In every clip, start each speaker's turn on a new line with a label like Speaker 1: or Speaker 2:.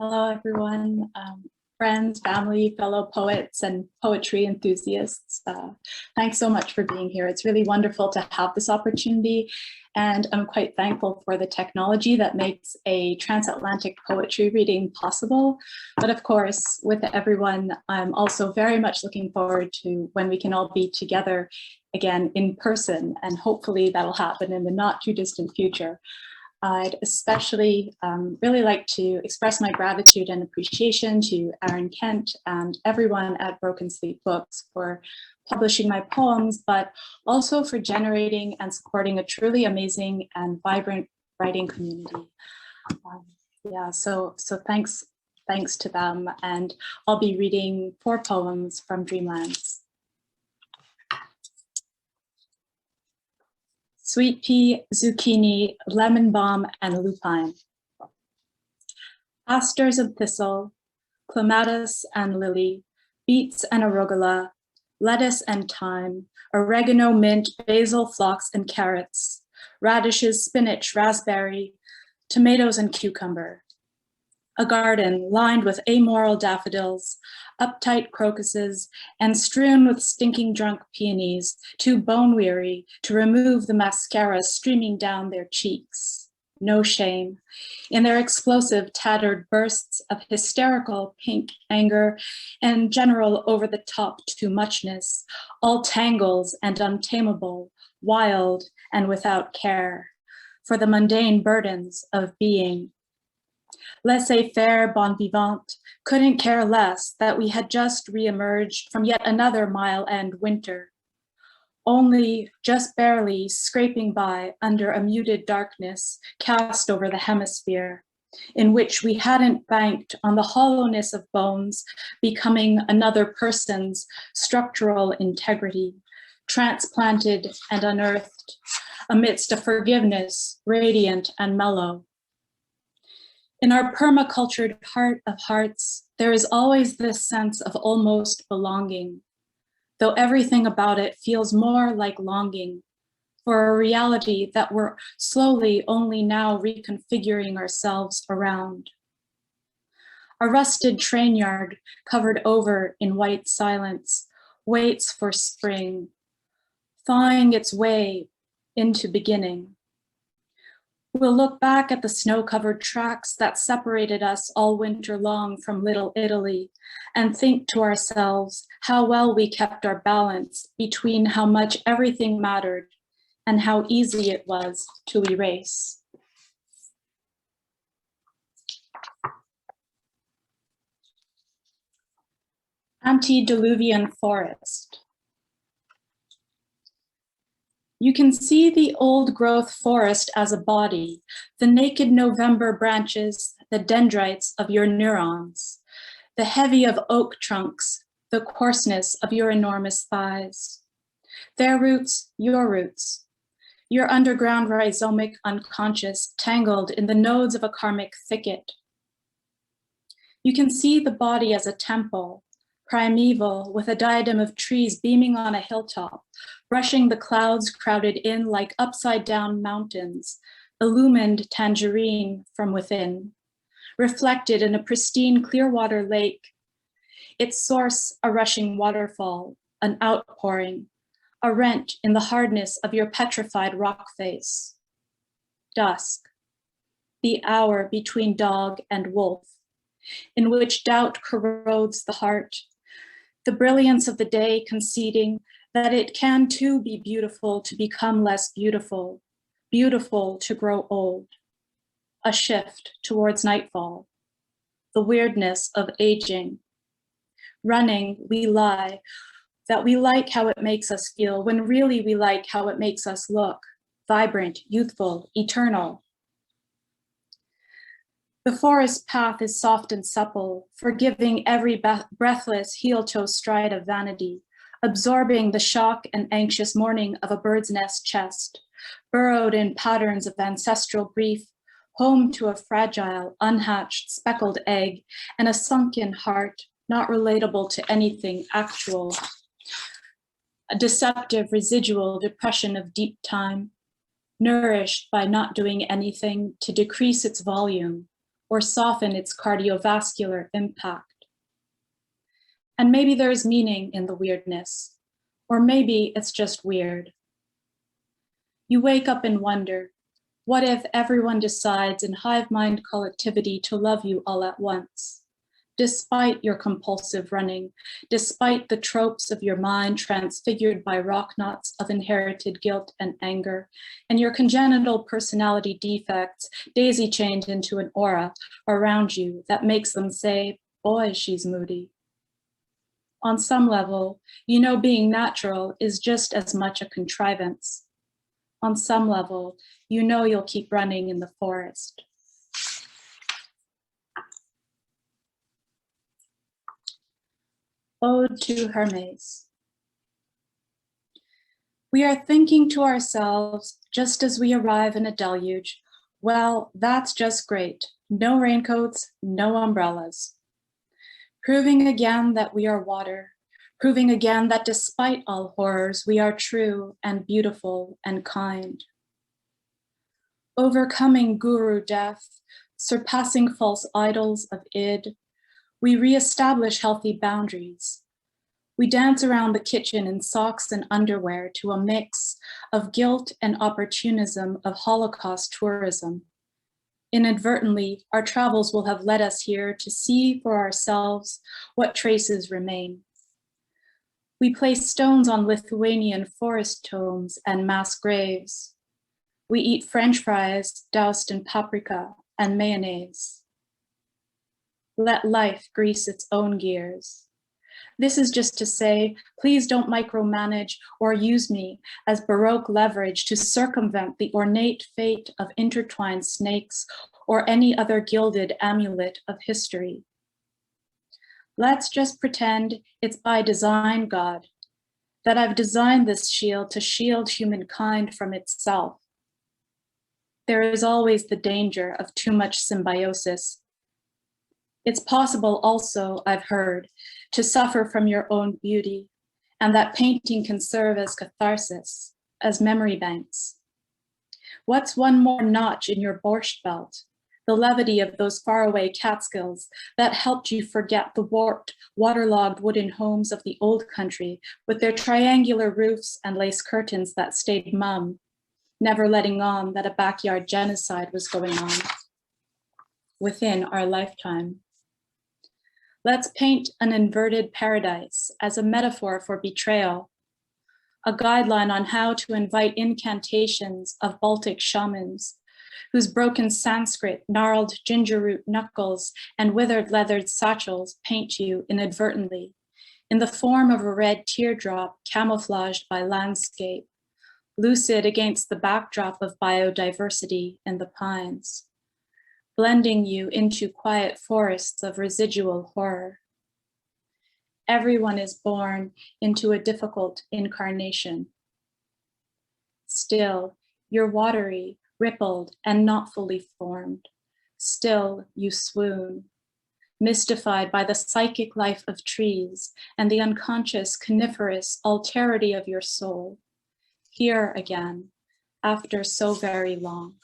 Speaker 1: Hello, everyone, friends, family, fellow poets, and poetry enthusiasts. Thanks so much for being here. It's really wonderful to have this opportunity, and I'm quite thankful for the technology that makes a transatlantic poetry reading possible. But of course, with everyone, I'm also very much looking forward to when we can all be together again in person, and hopefully that'll happen in the not too distant future. I'd especially really like to express my gratitude and appreciation to Aaron Kent and everyone at Broken Sleep Books for publishing my poems, but also for generating and supporting a truly amazing and vibrant writing community. So thanks to them, and I'll be reading 4 poems from Dreamlands. Sweet pea, zucchini, lemon balm, and lupine. Asters and thistle, clematis and lily, beets and arugula, lettuce and thyme, oregano, mint, basil, phlox, and carrots, radishes, spinach, raspberry, tomatoes, and cucumber. A garden lined with amoral daffodils, uptight crocuses, and strewn with stinking drunk peonies, too bone-weary to remove the mascara streaming down their cheeks. No shame. In their explosive, tattered bursts of hysterical pink anger and general over-the-top too-muchness, all tangles and untamable, wild and without care, for the mundane burdens of being. Laissez-faire bon vivant couldn't care less that we had just re-emerged from yet another mile-end winter, only just barely scraping by under a muted darkness cast over the hemisphere, in which we hadn't banked on the hollowness of bones becoming another person's structural integrity, transplanted and unearthed amidst a forgiveness radiant and mellow. In our permacultured heart of hearts, there is always this sense of almost belonging, though everything about it feels more like longing for a reality that we're slowly only now reconfiguring ourselves around. A rusted train yard covered over in white silence waits for spring, thawing its way into beginning. We'll look back at the snow-covered tracks that separated us all winter long from Little Italy and think to ourselves how well we kept our balance between how much everything mattered and how easy it was to erase. Antidiluvian Forest. You can see the old growth forest as a body, the naked November branches, the dendrites of your neurons, the heavy of oak trunks, the coarseness of your enormous thighs. Their roots, your underground rhizomic unconscious tangled in the nodes of a karmic thicket. You can see the body as a temple, primeval, with a diadem of trees beaming on a hilltop, brushing the clouds crowded in like upside-down mountains, illumined tangerine from within, reflected in a pristine Clearwater lake, its source a rushing waterfall, an outpouring, a rent in the hardness of your petrified rock face. Dusk, the hour between dog and wolf, in which doubt corrodes the heart, the brilliance of the day conceding that it can too be beautiful to become less beautiful, beautiful to grow old, a shift towards nightfall, the weirdness of aging. Running, we lie, that we like how it makes us feel, when really we like how it makes us look, vibrant, youthful, eternal. The forest path is soft and supple, forgiving every breathless heel-toe stride of vanity, absorbing the shock and anxious mourning of a bird's nest chest, burrowed in patterns of ancestral grief, home to a fragile, unhatched, speckled egg, and a sunken heart, not relatable to anything actual. A deceptive residual depression of deep time, nourished by not doing anything to decrease its volume, or soften its cardiovascular impact. And maybe there is meaning in the weirdness, or maybe it's just weird. You wake up and wonder, what if everyone decides in hive mind collectivity to love you all at once? Despite your compulsive running, despite the tropes of your mind transfigured by rock knots of inherited guilt and anger, and your congenital personality defects daisy chained into an aura around you that makes them say, boy, she's moody. On some level, you know being natural is just as much a contrivance. On some level, you know you'll keep running in the forest. Ode to Hermes. We are thinking to ourselves, just as we arrive in a deluge, well, that's just great. No raincoats, no umbrellas. Proving again that we are water, proving again that despite all horrors, we are true and beautiful and kind. Overcoming guru death, surpassing false idols of id, we reestablish healthy boundaries. We dance around the kitchen in socks and underwear to a mix of guilt and opportunism of Holocaust tourism. Inadvertently, our travels will have led us here to see for ourselves what traces remain. We place stones on Lithuanian forest tombs and mass graves. We eat French fries doused in paprika and mayonnaise. Let life grease its own gears. This is just to say, please don't micromanage or use me as Baroque leverage to circumvent the ornate fate of intertwined snakes or any other gilded amulet of history. Let's just pretend it's by design, God, that I've designed this shield to shield humankind from itself. There is always the danger of too much symbiosis. It's possible also, I've heard, to suffer from your own beauty, and that painting can serve as catharsis, as memory banks. What's one more notch in your borscht belt? The levity of those faraway Catskills that helped you forget the warped, waterlogged wooden homes of the old country with their triangular roofs and lace curtains that stayed mum, never letting on that a backyard genocide was going on within our lifetime. Let's paint an inverted paradise as a metaphor for betrayal, a guideline on how to invite incantations of Baltic shamans whose broken Sanskrit, gnarled ginger root knuckles and withered leathered satchels paint you inadvertently in the form of a red teardrop camouflaged by landscape, lucid against the backdrop of biodiversity in the pines, blending you into quiet forests of residual horror. Everyone is born into a difficult incarnation. Still, you're watery, rippled, and not fully formed. Still, you swoon, mystified by the psychic life of trees and the unconscious coniferous alterity of your soul. Here again, after so very long.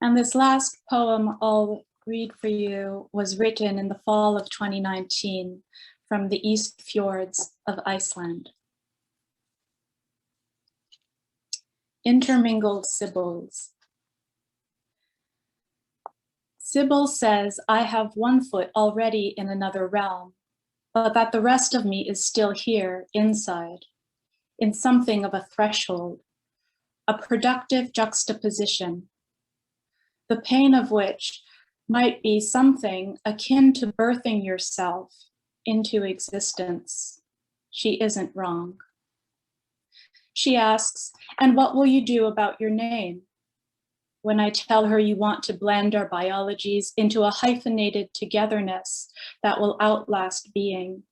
Speaker 1: And this last poem I'll read for you was written in the fall of 2019 from the East Fjords of Iceland. Intermingled Sibyls. Sibyl says, I have one foot already in another realm, but that the rest of me is still here inside, in something of a threshold, a productive juxtaposition, the pain of which might be something akin to birthing yourself into existence. She isn't wrong. She asks, and what will you do about your name? When I tell her you want to blend our biologies into a hyphenated togetherness that will outlast being.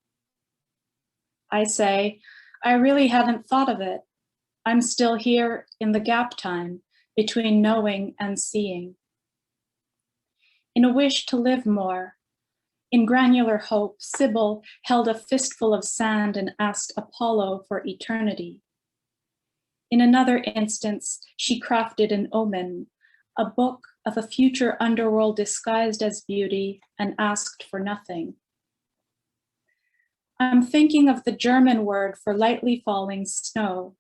Speaker 1: I say, I really haven't thought of it. I'm still here in the gap time between knowing and seeing. In a wish to live more, in granular hope, Sibyl held a fistful of sand and asked Apollo for eternity. In another instance, she crafted an omen, a book of a future underworld disguised as beauty, and asked for nothing. I'm thinking of the German word for lightly falling snow.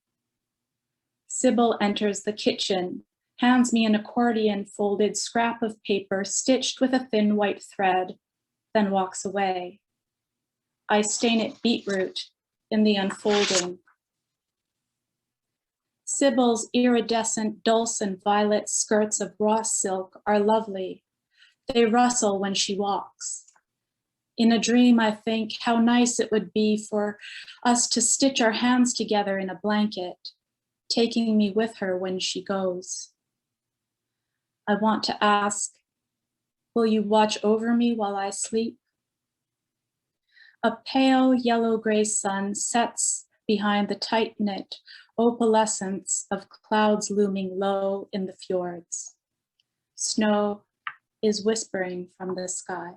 Speaker 1: Sybil enters the kitchen, hands me an accordion-folded scrap of paper stitched with a thin white thread, then walks away. I stain it beetroot in the unfolding. Sybil's iridescent dulcet violet skirts of raw silk are lovely. They rustle when she walks. In a dream, I think how nice it would be for us to stitch our hands together in a blanket, taking me with her when she goes. I want to ask, will you watch over me while I sleep? A pale yellow-gray sun sets behind the tight-knit opalescence of clouds looming low in the fjords. Snow is whispering from the sky.